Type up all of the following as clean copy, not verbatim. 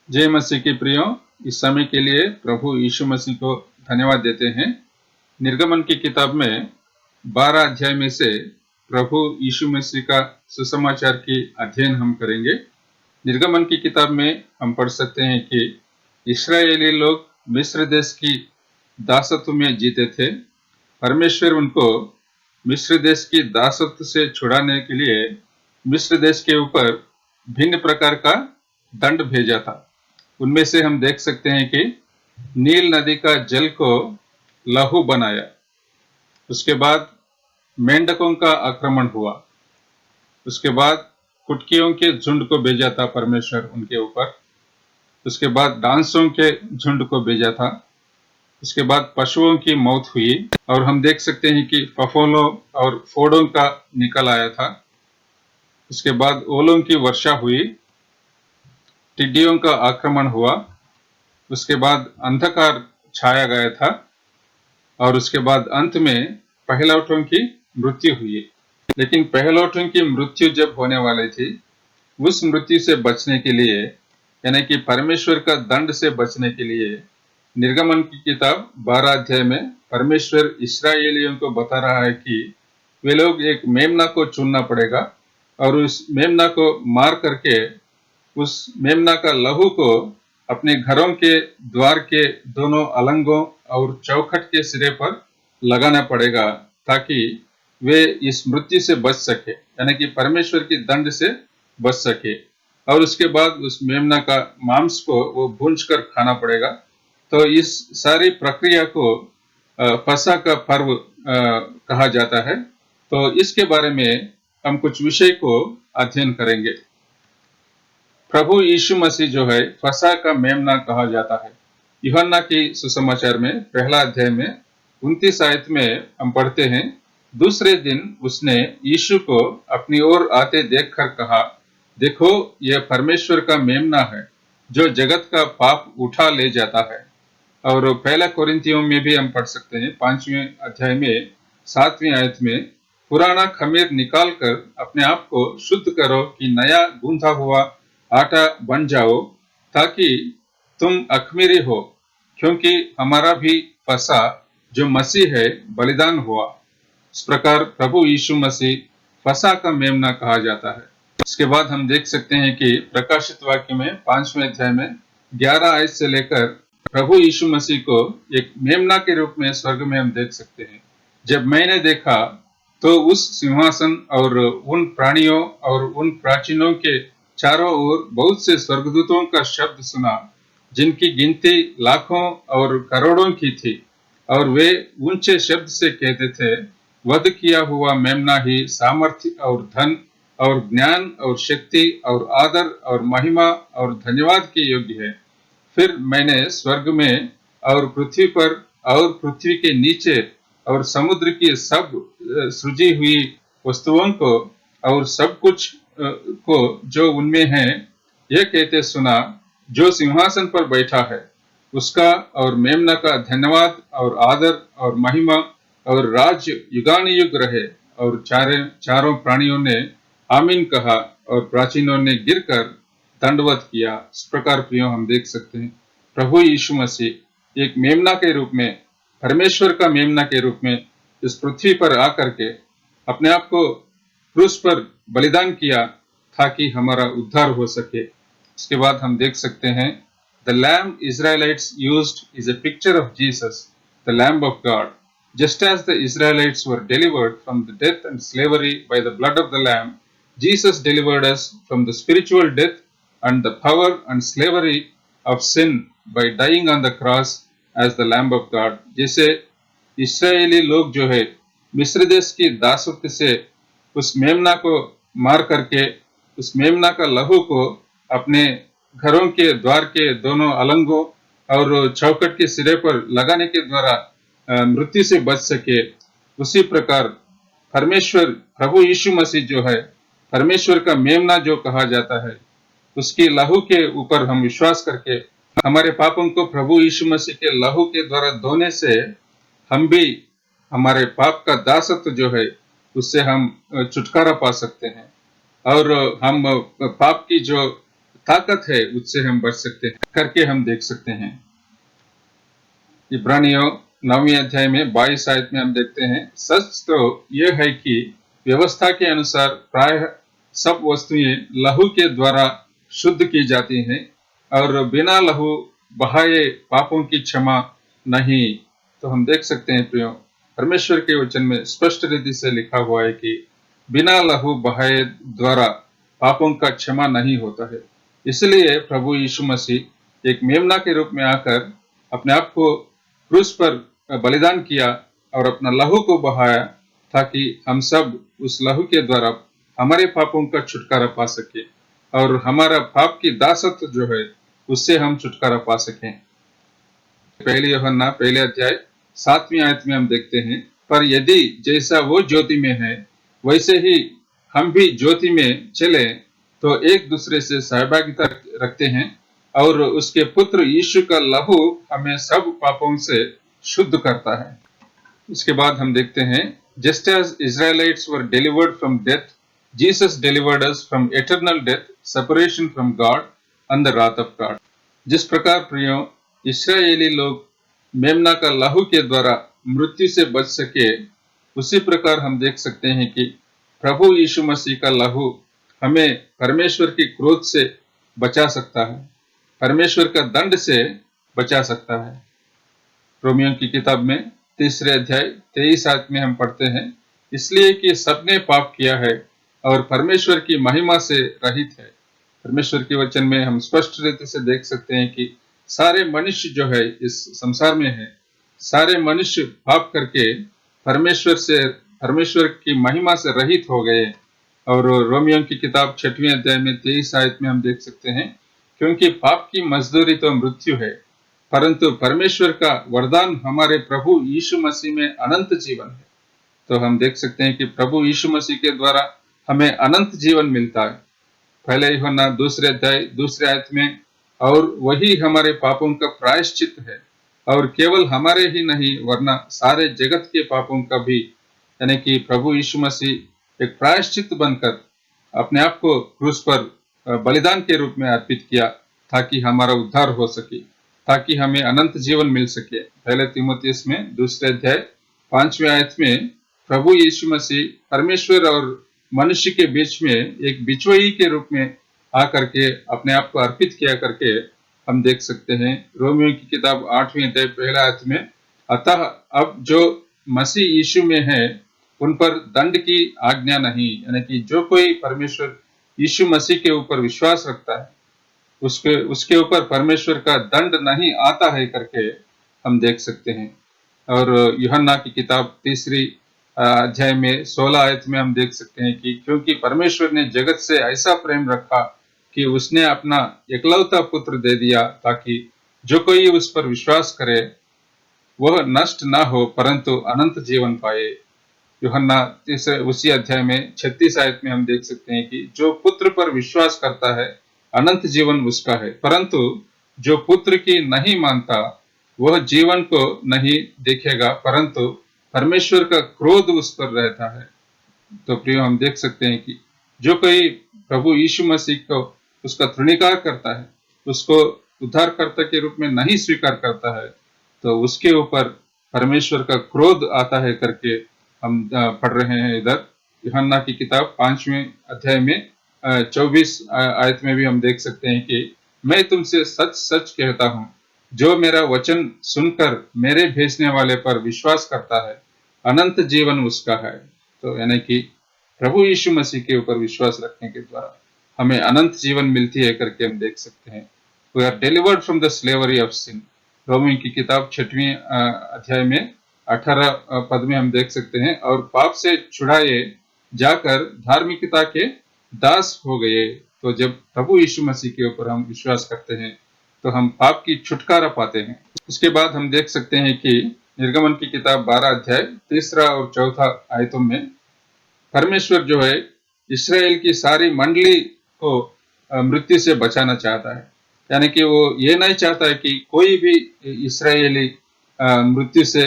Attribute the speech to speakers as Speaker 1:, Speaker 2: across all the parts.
Speaker 1: जय मसीह के प्रियो, इस समय के लिए प्रभु यीशु मसीह को धन्यवाद देते हैं। निर्गमन की किताब में 12 अध्याय में से प्रभु यीशु मसीह का सुसमाचार की अध्ययन हम करेंगे। निर्गमन की किताब में हम पढ़ सकते हैं कि इस्राएली लोग मिस्र देश की दासत्व में जीते थे। परमेश्वर उनको मिस्र देश की दासत्व से छुड़ाने के लिए मिस्र देश के ऊपर भिन्न प्रकार का दंड भेजा था। उनमें से हम देख सकते हैं कि नील नदी का जल को लहू बनाया। उसके बाद मेंढकों का आक्रमण हुआ। उसके बाद कुटकियों के झुंड को भेजा था परमेश्वर उनके ऊपर। उसके बाद डांसों के झुंड को भेजा था। उसके बाद पशुओं की मौत हुई और हम देख सकते हैं कि फफोलों और फोड़ों का निकल आया था। उसके बाद ओलों की वर्षा हुई, टिड्डियों का आक्रमण हुआ। उसके बाद अंधकार छाया गया था और उसके बाद अंत में पहलौठों की मृत्यु हुई। लेकिन पहलौठों की मृत्यु जब होने वाली थी, उस मृत्यु से बचने के लिए, यानी कि परमेश्वर का दंड से बचने के लिए, निर्गमन की किताब 12 अध्याय में परमेश्वर इस्राएलियों को बता रहा है कि वे लोग एक मेमना को चुनना पड़ेगा और उस मेमना को मार करके उस मेमना का लहू को अपने घरों के द्वार के दोनों अलंगों और चौखट के सिरे पर लगाना पड़ेगा, ताकि वे इस मृत्यु से बच सके, यानी कि परमेश्वर की दंड से बच सके। और उसके बाद उस मेमना का मांस को वो भूंज कर खाना पड़ेगा। तो इस सारी प्रक्रिया को फसह का पर्व कहा जाता है। तो इसके बारे में हम कुछ विषय को अध्ययन करेंगे। प्रभु यीशु मसीह जो है फसह का मेमना कहा जाता है। यूहन्ना की सुसमाचार में पहला अध्याय में 29 आयत में हम पढ़ते हैं, दूसरे दिन उसने यीशु को अपनी ओर आते देखकर कहा, देखो यह परमेश्वर का मेमना है जो जगत का पाप उठा ले जाता है। और पहला कोरिन्थियों में भी हम पढ़ सकते हैं 5वें अध्याय में 7वीं आयत में, पुराना खमीर निकाल कर अपने आप को शुद्ध करो कि नया गूंथा हुआ आटा बन जाओ, ताकि तुम अखमीरी हो, क्योंकि हमारा भी फसह जो मसीह है बलिदान हुआ। इस प्रकार प्रभु यीशु मसीह फसह का मेमना कहा जाता है। इसके बाद हम देख सकते हैं कि प्रकाशित वाक्य में 5वें अध्याय में 11 आयत से लेकर प्रभु यीशु मसीह को एक मेमना के रूप में स्वर्ग में हम देख सकते हैं। जब मैंने देखा तो उस सिंहासन और उन प्राणियों और उन प्राचीनों के चारों ओर बहुत से स्वर्गदूतों का शब्द सुना, जिनकी गिनती लाखों और करोड़ों की थी, और वे ऊंचे शब्द से कहते थे, वध किया हुआ मेमना ही सामर्थ्य और धन और ज्ञान और शक्ति और आदर और महिमा और धन्यवाद के योग्य है। फिर मैंने स्वर्ग में और पृथ्वी पर और पृथ्वी के नीचे और समुद्र की सब सृजी हुई वस्तुओं को और सब कुछ को जो उनमें है, यह कहते सुना, जो सिंहासन पर बैठा है उसका और मेमना का धन्यवाद और आदर और महिमा और राज्य युगानुयुग रहे। और चारों प्राणियों ने आमीन कहा और प्राचीनों ने गिरकर दंडवत किया। इस प्रकार प्रियो हम देख सकते हैं प्रभु यीशु मसीह एक मेमना के रूप में, परमेश्वर का मेमना के रूप में इस पृथ्वी पर आकर के अपने आप को क्रूस पर बलिदान किया, ताकि हमारा उद्धार हो सके। इसके बाद हम देख सकते हैं, the lamb Israelites used is a picture of Jesus the lamb of God, just as the Israelites were delivered from the death and slavery by the blood of the lamb, Jesus delivered us from the spiritual death and the power and slavery of sin by dying on the cross as the lamb of God। जैसे इस्राएली लोग जो है मिस्र देश की दासत्व से उस मेमना को मार करके उस मेमना का लहू को अपने घरों के द्वार के दोनों अलंगों और चौखट के सिरे पर लगाने के द्वारा मृत्यु से बच सके, उसी प्रकार परमेश्वर प्रभु यीशु मसीह जो है परमेश्वर का मेमना जो कहा जाता है, उसकी लहू के ऊपर हम विश्वास करके हमारे पापों को प्रभु यीशु मसीह के लहू के द्वारा धोने से हम भी हमारे पाप का दासत्व जो है उससे हम छुटकारा पा सकते हैं और हम पाप की जो ताकत है उससे हम बच सकते हैं करके हम देख सकते हैं। इब्रानियों 9वीं अध्याय में 22 आयत में हम देखते हैं, सच तो यह है कि व्यवस्था के अनुसार प्राय सब वस्तुएं लहू के द्वारा शुद्ध की जाती हैं और बिना लहू बहाए पापों की क्षमा नहीं। तो हम देख सकते हैं प्रियो, परमेश्वर के वचन में स्पष्ट रीति से लिखा हुआ है कि बिना लहू बहाए द्वारा पापों का क्षमा नहीं होता है। इसलिए प्रभु यीशु मसीह एक मेमना के रूप में आकर अपने आप को क्रूस पर बलिदान किया और अपना लहू को बहाया ताकि हम सब उस लहू के द्वारा हमारे पापों का छुटकारा पा सके और हमारा पाप की दासत्व जो है उससे हम छुटकारा पा सकें। पहले यूहन्ना पहले अध्याय 7वीं आयत में हम देखते हैं, पर यदि जैसा वो ज्योति में है वैसे ही हम भी ज्योति में चले तो एक दूसरे से सहभागिता रखते हैं और उसके पुत्र यीशु का लहू हमें सब पापों से शुद्ध करता है। इसके बाद हम देखते हैं, just as Israelites were delivered from death, Jesus delivered us from eternal death, separation from God and the wrath of God. जिस प्रकार प्रियो इस्राएली लोग मेमना का लहू के द्वारा मृत्यु से बच सके, उसी प्रकार हम देख सकते हैं कि प्रभु यीशु मसीह का लहू हमें परमेश्वर की क्रोध से बचा सकता है, परमेश्वर का दंड से बचा सकता है। रोमियो की किताब में 3 अध्याय 23 आयत में हम पढ़ते हैं, इसलिए कि सबने पाप किया है और परमेश्वर की महिमा से रहित है। परमेश्वर के वचन में हम स्पष्ट रीति से देख सकते हैं कि सारे मनुष्य जो है इस संसार में है, सारे मनुष्य पाप करके परमेश्वर की महिमा से रहित हो गए। और रोमियो की किताब 6वीं अध्याय में 23 आयत में हम देख सकते हैं, क्योंकि पाप की मजदूरी तो मृत्यु है, परंतु परमेश्वर का वरदान हमारे प्रभु यीशु मसीह में अनंत जीवन है। तो हम देख सकते हैं कि प्रभु यीशु मसीह के द्वारा हमें अनंत जीवन मिलता है। पहले यूहन्ना 2 अध्याय 2 आयत में, और वही हमारे पापों का प्रायश्चित है, और केवल हमारे ही नहीं वरना सारे जगत के पापों का भी, यानी कि प्रभु यीशु मसीह एक प्रायश्चित बनकर अपने आप को क्रूस पर बलिदान के रूप में अर्पित किया ताकि हमारा उद्धार हो सके, ताकि हमें अनंत जीवन मिल सके। पहले तीमुथियुस में 2 अध्याय 5वें आयत में प्रभु यीशु मसीह परमेश्वर और मनुष्य के बीच में एक बिचवई के रूप में आकर के अपने आप को अर्पित किया करके हम देख सकते हैं। रोमियो की किताब 8वीं अध्याय 1 आयत में, अतः अब जो मसीह यीशु में है उन पर दंड की आज्ञा नहीं, यानी कि जो कोई परमेश्वर यीशु मसीह के ऊपर विश्वास रखता है उसके ऊपर परमेश्वर का दंड नहीं आता है करके हम देख सकते हैं। और यूहन्ना की किताब 3 अध्याय में 16 आयत में हम देख सकते हैं कि क्योंकि परमेश्वर ने जगत से ऐसा प्रेम रखा कि उसने अपना एकलौता पुत्र दे दिया ताकि जो कोई उस पर विश्वास करे वह नष्ट ना हो परंतु अनंत जीवन पाए। यूहन्ना 3 उसी अध्याय में 36 आयत में हम देख सकते हैं कि जो पुत्र पर विश्वास करता है अनंत जीवन उसका है, परंतु जो पुत्र की नहीं मानता वह जीवन को नहीं देखेगा परंतु परमेश्वर का क्रोध उस पर रहता है। तो प्रियो हम देख सकते हैं कि जो कोई प्रभु यीशु मसीह को उसका तृणीकार करता है, उसको उद्धारकर्ता के रूप में नहीं स्वीकार करता है, तो उसके ऊपर परमेश्वर का क्रोध आता है करके हम पढ़ रहे हैं। इधर यूहन्ना की किताब 5वें अध्याय में 24 आयत में भी हम देख सकते हैं कि मैं तुमसे सच सच कहता हूं, जो मेरा वचन सुनकर मेरे भेजने वाले पर विश्वास करता है अनंत जीवन उसका है। तो यानी कि प्रभु यीशु मसीह के ऊपर विश्वास रखने के द्वारा हमें अनंत जीवन मिलती है करके हम देख सकते हैं। We are delivered from the slavery of sin. रोमियो की किताब 6वें अध्याय में 18 पद में हम देख सकते हैं, और पाप से छुड़ाए जाकर धार्मिकता के दास हो गए। तो जब प्रभु यीशु मसीह के ऊपर हम विश्वास करते हैं तो हम पाप की छुटकारा पाते हैं। उसके बाद हम देख सकते हैं कि निर्गमन की किताब 12 अध्याय 3 और 4 आयतों में परमेश्वर जो है इस्राएल की सारी मंडली को मृत्यु से बचाना चाहता है, यानी कि वो ये नहीं चाहता है कि कोई भी इस्राएली मृत्यु से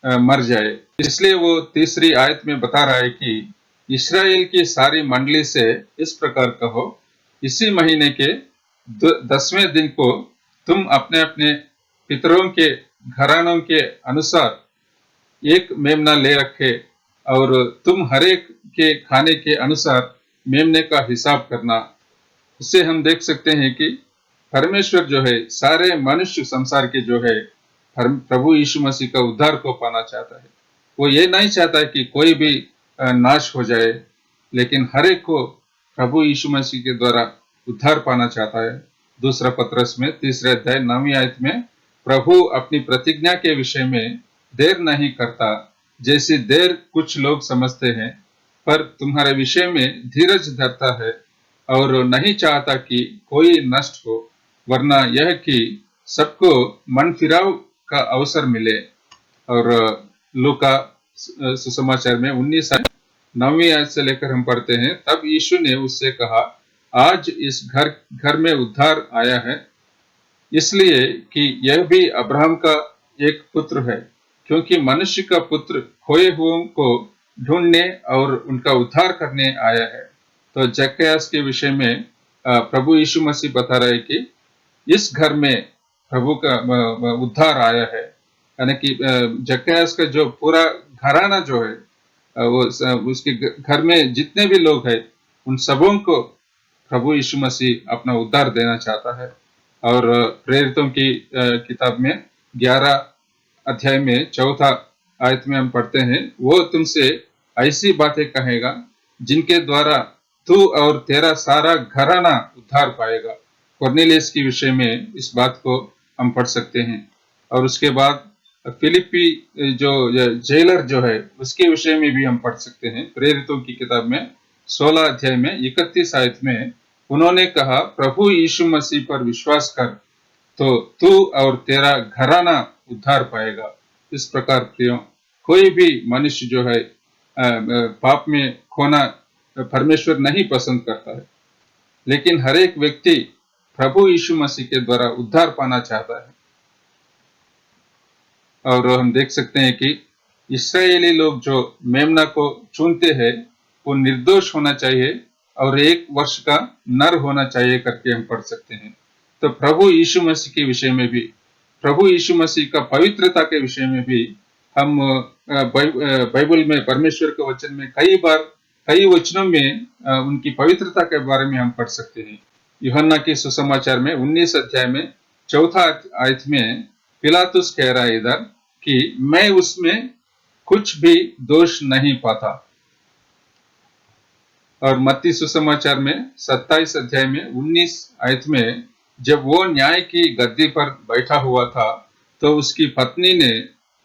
Speaker 1: मर जाए। इसलिए वो 3 आयत में बता रहा है कि इस्राएल की सारी मंडली से इस प्रकार कहो, इसी महीने के 10वें दिन को तुम अपने अपने पितरों के घरानों के अनुसार एक मेमना ले रखे और तुम हरेक के खाने के अनुसार मेमने का हिसाब करना। इससे हम देख सकते हैं कि परमेश्वर जो है सारे मनुष्य संसार के जो है प्रभु यीशु मसीह का उद्धार को पाना चाहता है। वो ये नहीं चाहता कि कोई भी नाश हो जाए, लेकिन हर एक को प्रभु यीशु मसीह के द्वारा उद्धार पाना चाहता है। दूसरा पत्रस में 3 अध्याय 9वीं आयत में प्रभु अपनी प्रतिज्ञा के विषय में देर नहीं करता, जैसी देर कुछ लोग समझते हैं, पर तुम्हारे विषय में धीरज धरता है और नहीं चाहता कि कोई नष्ट हो, वरना यह कि सबको मन फिराव का अवसर मिले। और लूका सुसमाचार में 19 9वीं आयत से लेकर हम पढ़ते हैं, तब यीशु ने उससे कहा, आज इस घर में उद्धार आया है, इसलिए कि यह भी अब्राहम का एक पुत्र है, क्योंकि मनुष्य का पुत्र खोए हुओं को ढूंढने और उनका उद्धार करने आया है। तो जक्कैयास के विषय में प्रभु यीशु मसीह बता रहे कि इस घर में प्रभु का उद्धार आया है, यानी कि जक्कैयास का जो पूरा घराना जो है, वो उसके घर में जितने भी लोग हैं उन सबों को प्रभु यीशु मसीह अपना उद्धार देना चाहता है। और प्रेरितों की किताब में 11 अध्याय में 4 आयत में हम पढ़ते हैं, वो तुमसे ऐसी बातें कहेगा जिनके द्वारा तू और तेरा सारा घराना उद्धार पाएगा। कुरनेलियुस के विषय में इस बात को हम पढ़ सकते हैं। और उसके बाद फिलिप्पी जो जेलर जो है उसके विषय में भी हम पढ़ सकते हैं। प्रेरितों की किताब में 16 अध्याय में 31 आयत में उन्होंने कहा, प्रभु यीशु मसीह पर विश्वास कर तो तू और तेरा घराना उद्धार पाएगा। इस प्रकार प्रियो, कोई भी मनुष्य जो है पाप में खोना परमेश्वर नहीं पसंद करता है, लेकिन हर एक व्यक्ति प्रभु यीशु मसीह के द्वारा उद्धार पाना चाहता है। और हम देख सकते हैं कि इस्राएली लोग जो मेमना को चुनते हैं वो निर्दोष होना चाहिए और 1 वर्ष का नर होना चाहिए करके हम पढ़ सकते हैं। तो प्रभु यीशु मसीह के विषय में भी, प्रभु यीशु मसीह का पवित्रता के विषय में भी हम बाइबल में परमेश्वर के वचन में कई वचनों में उनकी पवित्रता के बारे में हम पढ़ सकते हैं। यूहन्ना के सुसमाचार में 19 अध्याय में 4 आयत में पिलातुस कह रहा है इधर कि मैं उसमें कुछ भी दोष नहीं पाता। और मत्ती सुसमाचार में 27 अध्याय में 19 आयत में जब वो न्याय की गद्दी पर बैठा हुआ था तो उसकी पत्नी ने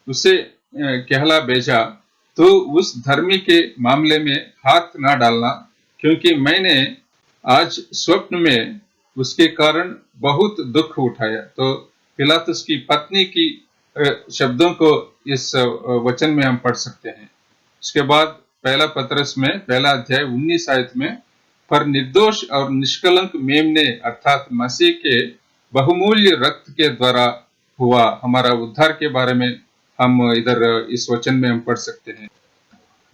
Speaker 1: उसे कहला भेजा, तो उस धर्मी के मामले में हाथ ना डालना, क्योंकि मैंने आज स्वप्न में उसके कारण बहुत दुख उठाया। तो पिलातुस की पत्नी की शब्दों को इस वचन में हम पढ़ सकते हैं। उसके बाद पहला पत्रस में 1 अध्याय 19 आयत में, पर निर्दोष और निष्कलंक मेमने अर्थात मसीह के बहुमूल्य रक्त के द्वारा हुआ हमारा उद्धार के बारे में हम इधर इस वचन में हम पढ़ सकते हैं।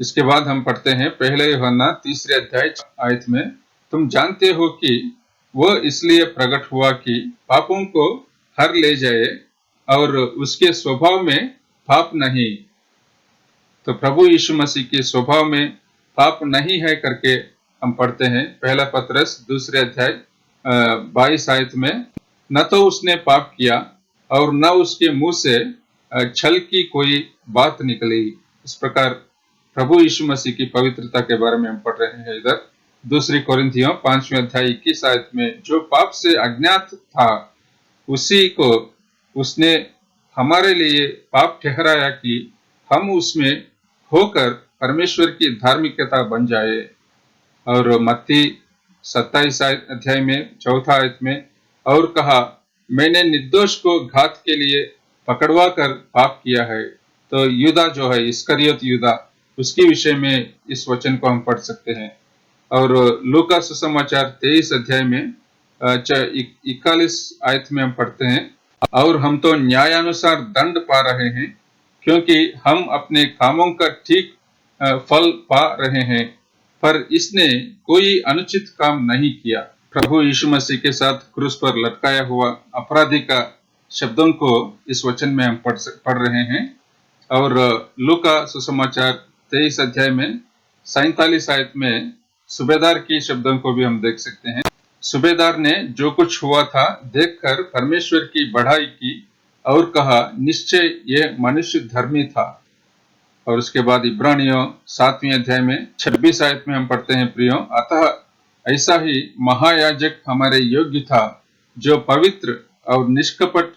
Speaker 1: इसके बाद हम पढ़ते हैं 1 यूहन्ना 3 अध्याय आयत में, तुम जानते हो कि वो इसलिए प्रकट हुआ कि पापों को हर ले जाए और उसके स्वभाव में पाप नहीं। तो प्रभु यीशु मसीह के स्वभाव में पाप नहीं है करके हम पढ़ते हैं। 1 पत्रस 2 अध्याय 22 आयत में, न तो उसने पाप किया और न उसके मुंह से छल की कोई बात निकली। इस प्रकार प्रभु यीशु मसीह की पवित्रता के बारे में हम पढ़ रहे हैं। इधर 2 कोरिन्थियों 5वें अध्याय 21 आयत में, जो पाप से अज्ञात था उसी को उसने हमारे लिए पाप ठहराया कि हम उसमें होकर परमेश्वर की धार्मिकता बन जाए। और मत्ती 27 अध्याय में 4 आयत में, और कहा, मैंने निर्दोष को घात के लिए पकड़वा कर पाप किया है। तो यूदा जो है, इस्करियोत यूदा, उसके विषय में इस वचन को हम पढ़ सकते हैं। और लूका सुसमाचार 23 अध्याय में 41 आयत में हम पढ़ते हैं, और हम तो न्यायानुसार दंड पा रहे हैं, क्योंकि हम अपने कामों का ठीक फल पा रहे हैं, पर इसने कोई अनुचित काम नहीं किया। प्रभु यीशु मसीह के साथ क्रूस पर लटकाया हुआ अपराधी का शब्दों को इस वचन में हम पढ़ रहे हैं। और लूका सुसमाचार 23 अध्याय में 47 आयत में सूबेदार की शब्दों को भी हम देख सकते हैं। सूबेदार ने जो कुछ हुआ था देखकर परमेश्वर की बढ़ाई की और कहा, निश्चय ये मनुष्य धर्मी था। और उसके बाद इब्रानियों 7वें अध्याय में 26 आयत में हम पढ़ते हैं, प्रियो, अतः ऐसा ही महायाजक हमारे योग्य था, जो पवित्र और निष्कपट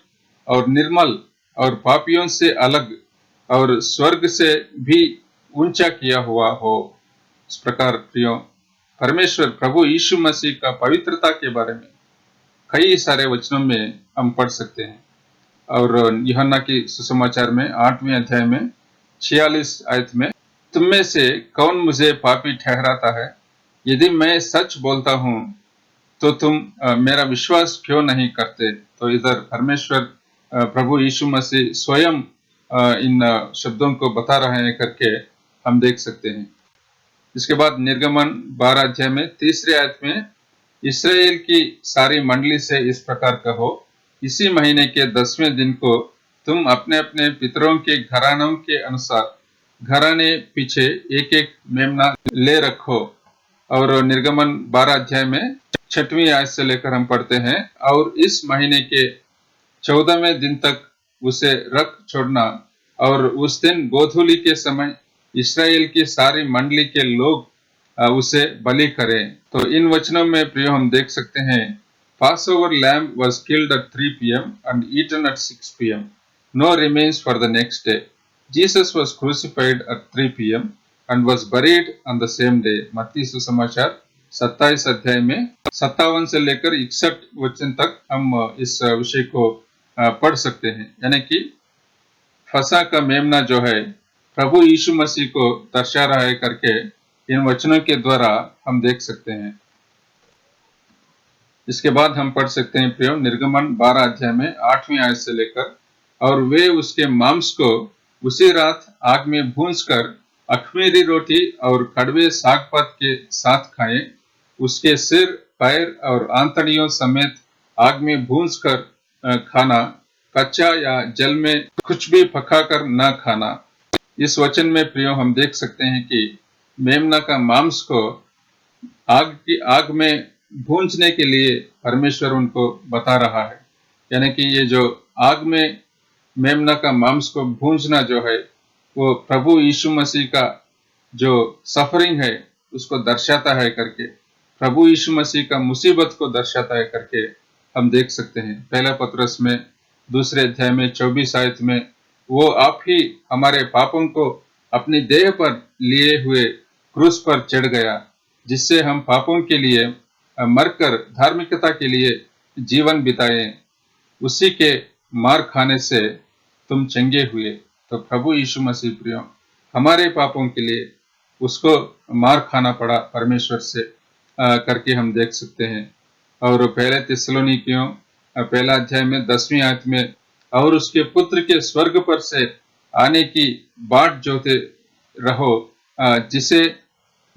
Speaker 1: और निर्मल और पापियों से अलग और स्वर्ग से भी ऊंचा किया हुआ हो। इस प्रकार प्रियो, परमेश्वर प्रभु यीशु मसीह का पवित्रता के बारे में कई सारे वचनों में हम पढ़ सकते हैं। और यूहन्ना की सुसमाचार में 8वें अध्याय में 46 आयत में, तुम में से कौन मुझे पापी ठहराता है? यदि मैं सच बोलता हूँ तो तुम मेरा विश्वास क्यों नहीं करते? तो इधर परमेश्वर प्रभु यीशु मसीह स्वयं इन शब्दों को बता रहे हैं करके हम देख सकते हैं। इसके बाद निर्गमन 12 अध्याय में 3री आयत में, इस्राएल की सारी मंडली से इस प्रकार कहो, इसी महीने के 10वें दिन को तुम अपने अपने पितरों के घरानों के अनुसार घराने पीछे एक एक मेमना ले रखो। और निर्गमन 12 अध्याय में 6वीं आयत से लेकर हम पढ़ते हैं, और इस महीने के 14वें दिन तक उसे रख छोड़ना, और उस दिन गोधूली के समय इस्राएल की सारी मंडली के लोग उसे बलि करें। तो इन वचनों में प्रियो हम देख सकते हैं, Passover lamb was killed at 3 p.m. and eaten at 6 p.m. No remains for the next day. Jesus was crucified at 3 p.m. and was buried on the same day. मत्ती सुसमाचार 27 अध्याय में 57 से लेकर 61 वचन तक हम इस विषय को पढ़ सकते हैं। यानी कि फसा का मेमना जो है प्रभु यीशु मसीह को दर्शा रहा है करके इन वचनों के द्वारा हम देख सकते हैं। इसके बाद हम पढ़ सकते हैं प्रियो, निर्गमन 12 अध्याय में 8वीं आयत से लेकर, और वे उसके मांस को उसी रात आग में भूंजकर अखमीरी रोटी और कड़वे सागपात के साथ खाएं। उसके सिर, पैर और आंतड़ियों समेत आग में भूंजकर खाना, कच्चा या जल में कुछ भी पकाकर न खाना। इस वचन में प्रियो हम देख सकते हैं कि मेमना का मांस को आग में भूंजने के लिए परमेश्वर उनको बता रहा है। यानी कि ये जो आग में मेमना का मांस को भूंजना जो है वो प्रभु यीशु मसीह का जो सफरिंग है उसको दर्शाता है करके, प्रभु यीशु मसीह का मुसीबत को दर्शाता है करके हम देख सकते हैं। पहला पतरस में 2 अध्याय में 24 आयत में, वो आप ही हमारे पापों को अपनी देह पर लिए हुए क्रूस पर चढ़ गया, जिससे हम पापों के लिए मरकर धार्मिकता के लिए जीवन बिताए। उसी के मार खाने से तुम चंगे हुए। तो प्रभु यीशु मसीह प्रियो, हमारे पापों के लिए उसको मार खाना पड़ा परमेश्वर से करके हम देख सकते हैं। और पहले थिस्सलुनीकियों पहला अध्याय में 10वीं आयत में, और उसके पुत्र के स्वर्ग पर से आने की बाट जोते रहो, जिसे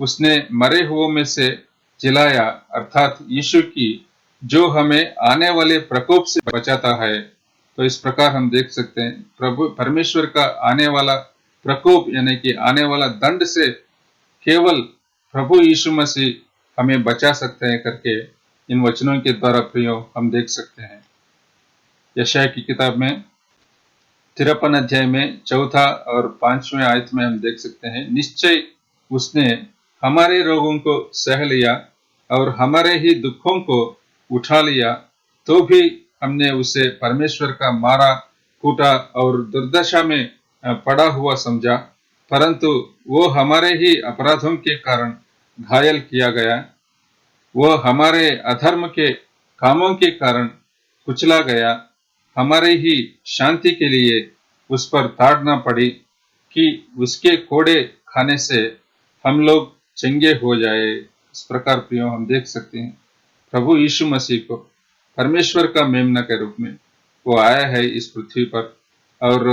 Speaker 1: उसने मरे हुओं में से जिलाया, अर्थात यीशु की, जो हमें आने वाले प्रकोप से बचाता है। तो इस प्रकार हम देख सकते हैं प्रभु परमेश्वर का आने वाला प्रकोप यानी कि आने वाला दंड से केवल प्रभु यीशु मसीह हमें बचा सकते हैं करके इन वचनों के द्वारा प्रियो हम देख सकते हैं। यशायाह की किताब में 53 अध्याय में 4 और 5वें आयत में हम देख सकते हैं, निश्चय उसने हमारे रोगों को सह लिया और हमारे ही दुखों को उठा लिया, तो भी हमने उसे परमेश्वर का मारा कूटा और दुर्दशा में पड़ा हुआ समझा, परंतु वो हमारे ही अपराधों के कारण घायल किया गया, वो हमारे अधर्म के कामों के कारण कुचला गया, हमारे ही शांति के लिए उस पर ताड़ना पड़ी कि उसके कोड़े खाने से हम लोग चंगे हो जाए। इस प्रकार प्रियो हम देख सकते हैं प्रभु यीशु मसीह को परमेश्वर का मेमना के रूप में वो आया है इस पृथ्वी पर, और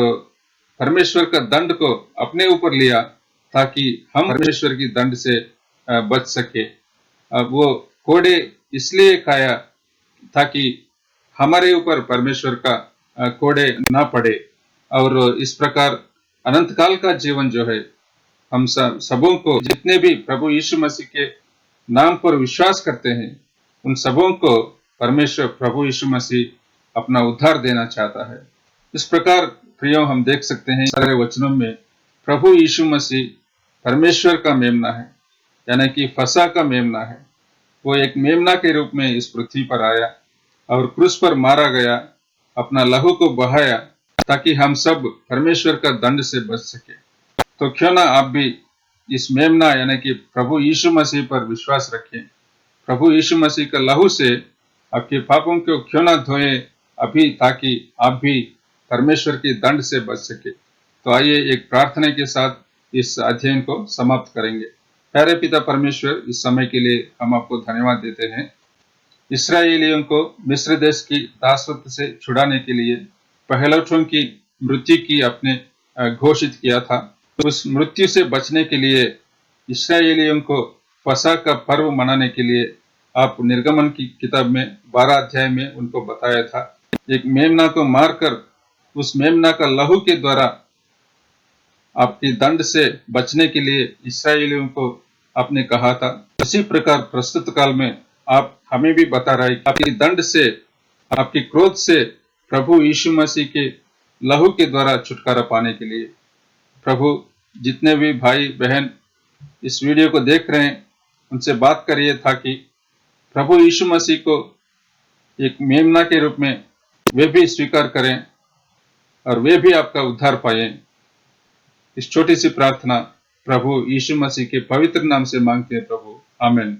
Speaker 1: परमेश्वर का दंड को अपने ऊपर लिया ताकि हम परमेश्वर की दंड से बच सके। वो कोड़े इसलिए खाया ताकि हमारे ऊपर परमेश्वर का कोड़े ना पड़े, और इस प्रकार अनंत काल का जीवन जो है हम सबों को, जितने भी प्रभु यीशु मसीह के नाम पर विश्वास करते हैं, उन सबों को परमेश्वर प्रभु यीशु मसीह अपना उद्धार देना चाहता है। इस प्रकार प्रियो हम देख सकते हैं सारे वचनों में प्रभु यीशु मसीह परमेश्वर का मेमना है, यानी कि फसा का मेमना है। वो एक मेमना के रूप में इस पृथ्वी पर आया और क्रूस पर मारा गया, अपना लहू को बहाया ताकि हम सब परमेश्वर का दंड से बच सके। तो क्यों ना आप भी इस मेमना यानी कि प्रभु यीशु मसीह पर विश्वास रखें। प्रभु यीशु मसीह का लहू से आपके पापों को क्यों ना धोए अभी, ताकि आप भी परमेश्वर के दंड से बच सके। तो आइए एक प्रार्थना के साथ इस अध्ययन को समाप्त करेंगे। प्यारे पिता परमेश्वर, इस समय के लिए हम आपको धन्यवाद देते हैं। इस्राएलियों को मिस्र देश की दासत्व से छुड़ाने के लिए पहलौठों की मृत्यु की आपने घोषित किया था। उस मृत्यु से बचने के लिए इस्राएलियों को फसह का पर्व मनाने के लिए आप निर्गमन की किताब में 12 अध्याय में उनको बताया था। एक मेमना को मारकर उस मेमना का लहू के द्वारा आपके दंड से बचने के लिए इस्राएलियों को आपने कहा था। इसी प्रकार प्रस्तुत काल में आप हमें भी बता रहे हैं आपके दंड से, आपके क्रोध से प्रभु यीशु मसीह के लहू के द्वारा छुटकारा पाने के लिए। प्रभु, जितने भी भाई बहन इस वीडियो को देख रहे हैं, उनसे बात करिए ताकि प्रभु यीशु मसीह को एक मेमना के रूप में वे भी स्वीकार करें और वे भी आपका उद्धार पाएं। इस छोटी सी प्रार्थना प्रभु यीशु मसीह के पवित्र नाम से मांगते हैं प्रभु, आमीन।